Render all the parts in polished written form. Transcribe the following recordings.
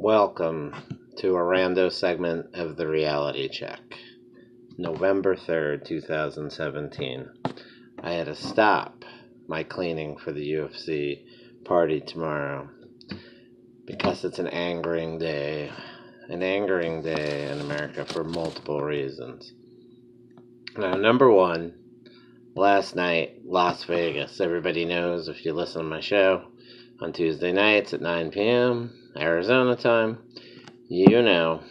Welcome to a Rando segment of the Reality Check. November 3rd, 2017. I had to stop my cleaning for the UFC party tomorrow because it's an angering day. An angering day in America for multiple reasons. Now, number one, last night, Las Vegas. Everybody knows if you listen to my show on Tuesday nights at 9 p.m. Arizona time, you know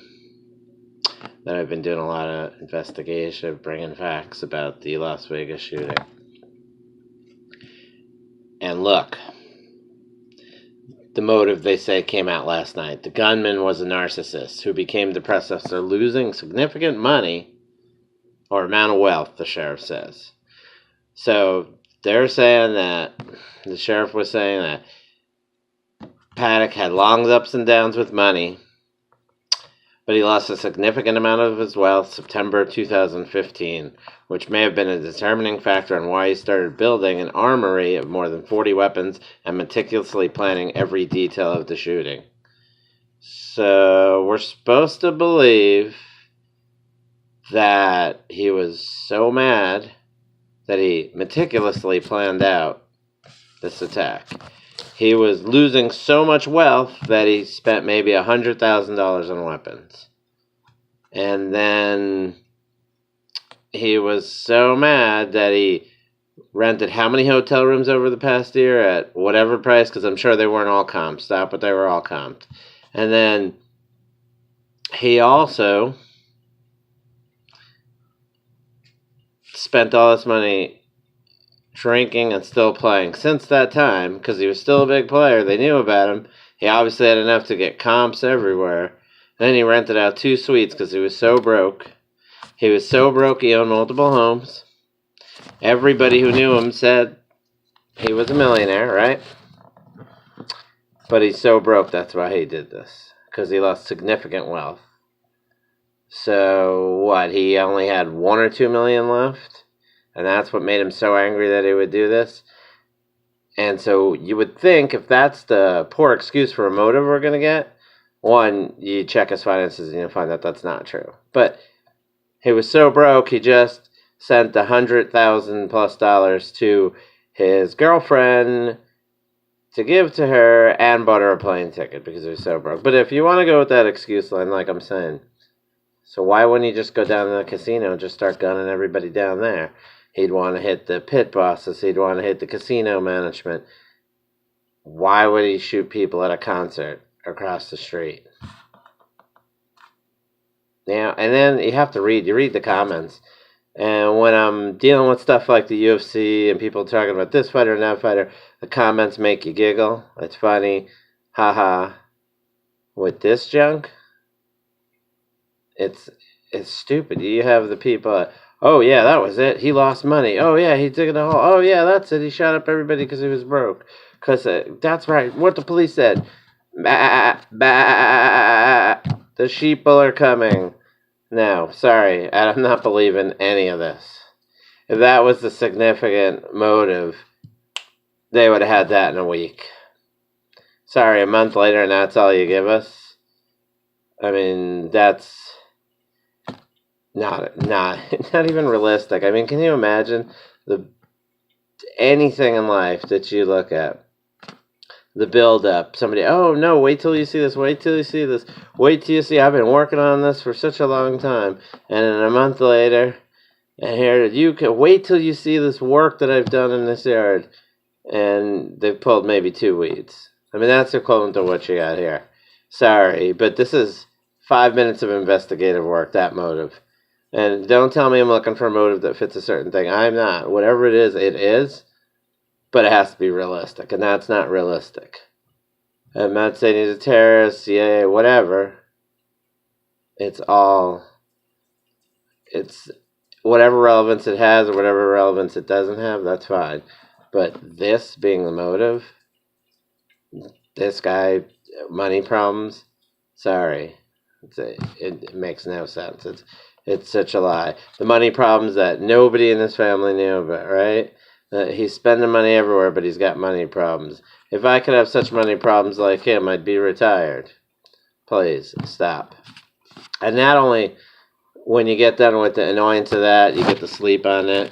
that I've been doing a lot of investigation, bringing facts about the Las Vegas shooting. And look, the motive, they say, came out last night. The gunman was a narcissist who became depressed after losing significant money or amount of wealth, the sheriff says. So they're saying that, the sheriff was saying that Paddock had long ups and downs with money, but he lost a significant amount of his wealth September 2015, which may have been a determining factor on why he started building an armory of more than 40 weapons and meticulously planning every detail of the shooting. So we're supposed to believe that he was so mad that he meticulously planned out this attack. He was losing so much wealth that he spent maybe $100,000 on weapons. And then he was so mad that he rented how many hotel rooms over the past year at whatever price, because I'm sure they weren't all comped. But they were all comped. And then he also spent all this money drinking and still playing since that time, because he was still a big player. They knew about him. He obviously had enough to get comps everywhere. Then he rented out 2 suites because he was so broke. He was so broke he owned multiple homes. Everybody who knew him said he was a millionaire, right? But he's so broke, that's why he did this, because he lost significant wealth. So what, he only had 1 or 2 million left? And that's what made him so angry that he would do this. And so you would think, if that's the poor excuse for a motive we're going to get, one, you check his finances and you'll find that that's not true. But he was so broke, he just sent $100,000+ to his girlfriend to give to her and bought her a plane ticket because he was so broke. But if you want to go with that excuse line, like I'm saying, so why wouldn't he just go down to the casino and just start gunning everybody down there? He'd want to hit the pit bosses. He'd want to hit the casino management. Why would he shoot people at a concert across the street? Now, and then you have to read. You read the comments. And when I'm dealing with stuff like the UFC and people talking about this fighter and that fighter, the comments make you giggle. It's funny. Haha. With this junk, it's stupid. You have the people... Oh, yeah, that was it. He lost money. Oh, yeah, he took it all. Oh, yeah, that's it. He shot up everybody because he was broke. Because that's right. What the police said. Bah, bah, the sheeple are coming. No, sorry. I'm not believing any of this. If that was the significant motive, they would have had that in a week. Sorry, a month later and that's all you give us? I mean, that's... Not even realistic. I mean, can you imagine anything in life that you look at, the build-up, somebody, oh, no, wait till you see this, wait till you see this, wait till you see, I've been working on this for such a long time, and then a month later, and here, you can wait till you see this work that I've done in this yard, and they've pulled maybe 2 weeds. I mean, that's equivalent to what you got here. Sorry, but this is 5 minutes of investigative work, that motive. And don't tell me I'm looking for a motive that fits a certain thing. I'm not. Whatever it is, but it has to be realistic, and that's not realistic. I'm not saying he's a terrorist, CIA, whatever. It's whatever relevance it has or whatever relevance it doesn't have, that's fine. But this being the motive, this guy, money problems, sorry. It makes no sense. It's such a lie. The money problems that nobody in his family knew about, right? He's spending money everywhere, but he's got money problems. If I could have such money problems like him, I'd be retired. Please, stop. And not only when you get done with the annoyance of that, you get to sleep on it.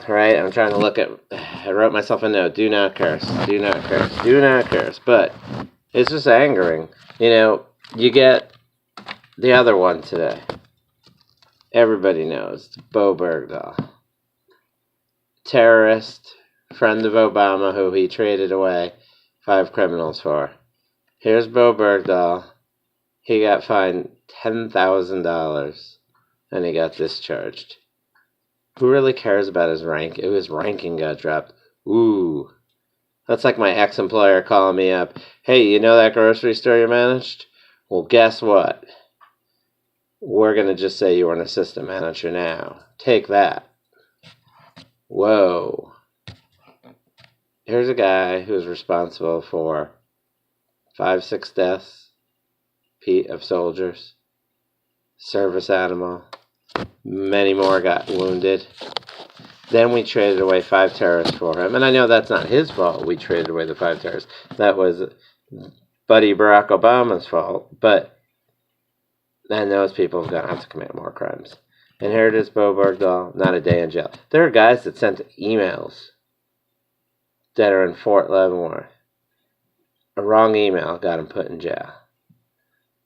Right? I'm trying to look at... I wrote myself a note. Do not curse. Do not curse. Do not curse. But it's just angering. You know, you get the other one today. Everybody knows. Bowe Bergdahl. Terrorist, friend of Obama, who he traded away 5 criminals for. Here's Bowe Bergdahl. He got fined $10,000 and he got discharged. Who really cares about his rank? His ranking got dropped. Ooh. That's like my ex-employer calling me up. Hey, you know that grocery store you managed? Well, guess what? We're going to just say you were an assistant manager now. Take that. Whoa. Here's a guy who's responsible for 5-6 deaths of soldiers. Service animal. Many more got wounded. Then we traded away 5 terrorists for him. And I know that's not his fault we traded away the 5 terrorists. That was Buddy Barack Obama's fault. But then those people have gone on to commit more crimes. And here it is, Bowe Bergdahl, not a day in jail. There are guys that sent emails that are in Fort Leavenworth. A wrong email got him put in jail.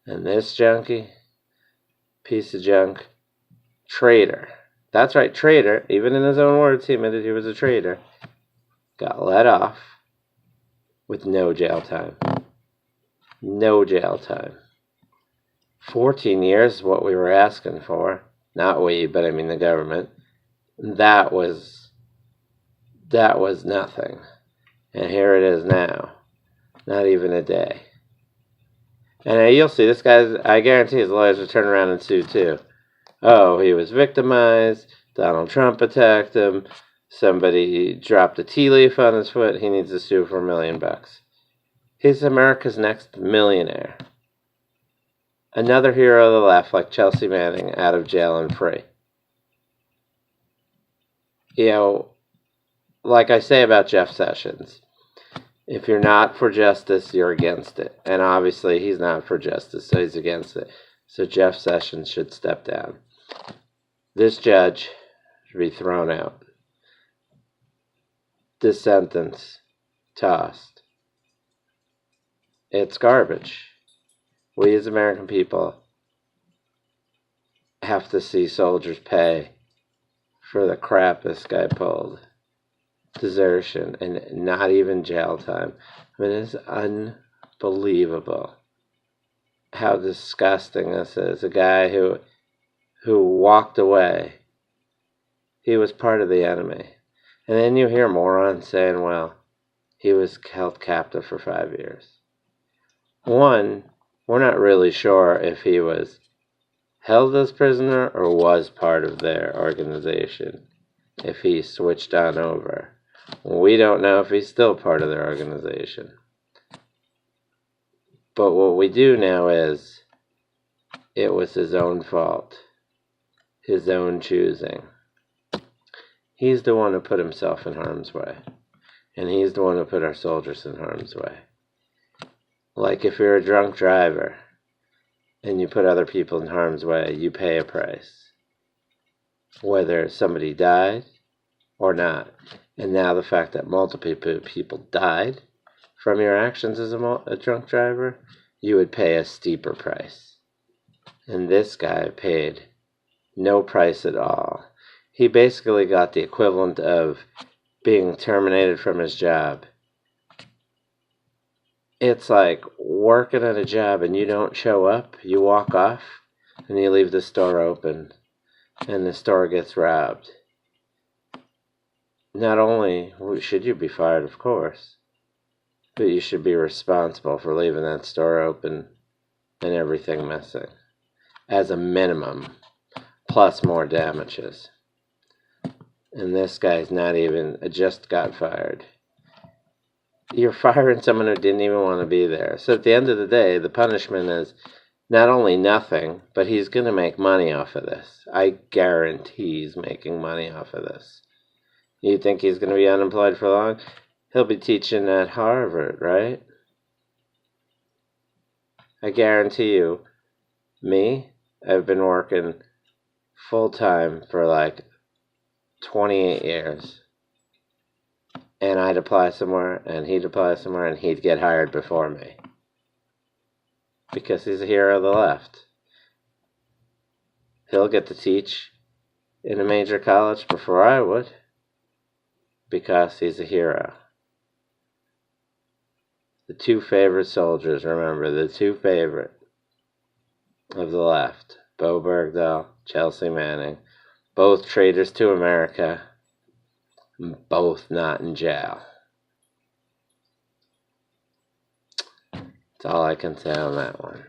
And this junkie, piece of junk, traitor. That's right, traitor. Even in his own words, he admitted he was a traitor. Got let off with no jail time. No jail time. 14 years is what we were asking for. Not we, but I mean the government. That was nothing. And here it is now. Not even a day. And you'll see, this guy, I guarantee his lawyers will turn around and sue too. Oh, he was victimized. Donald Trump attacked him. Somebody dropped a tea leaf on his foot. He needs to sue for $1 million. He's America's next millionaire. Another hero of the left, like Chelsea Manning, out of jail and free. You know, like I say about Jeff Sessions, if you're not for justice, you're against it. And obviously, he's not for justice, so he's against it. So Jeff Sessions should step down. This judge should be thrown out. This sentence, tossed. It's garbage. We as American people have to see soldiers pay for the crap this guy pulled. Desertion and not even jail time. I mean, it's unbelievable how disgusting this is. A guy who walked away. He was part of the enemy. And then you hear morons saying, well, he was held captive for 5 years. One, we're not really sure if he was held as prisoner or was part of their organization. If he switched on over. We don't know if he's still part of their organization. But what we do know is it was his own fault. His own choosing. He's the one who put himself in harm's way. And he's the one who put our soldiers in harm's way. Like if you're a drunk driver and you put other people in harm's way, you pay a price. Whether somebody died or not. And now the fact that multiple people died from your actions as a drunk driver, you would pay a steeper price. And this guy paid no price at all. He basically got the equivalent of being terminated from his job. It's like working at a job and you don't show up, you walk off, and you leave the store open, and the store gets robbed. Not only should you be fired, of course, but you should be responsible for leaving that store open and everything missing. As a minimum, plus more damages. And this guy's not even, just got fired. You're firing someone who didn't even want to be there. So at the end of the day, the punishment is not only nothing, but he's going to make money off of this. I guarantee he's making money off of this. You think he's going to be unemployed for long? He'll be teaching at Harvard, right? I guarantee you, I've been working full time for like 28 years. And I'd apply somewhere, and he'd apply somewhere, and he'd get hired before me. Because he's a hero of the left. He'll get to teach in a major college before I would. Because he's a hero. The two favorite soldiers, remember, the two favorite of the left. Bowe Bergdahl, Chelsea Manning. Both traitors to America. Both not in jail. That's all I can say on that one.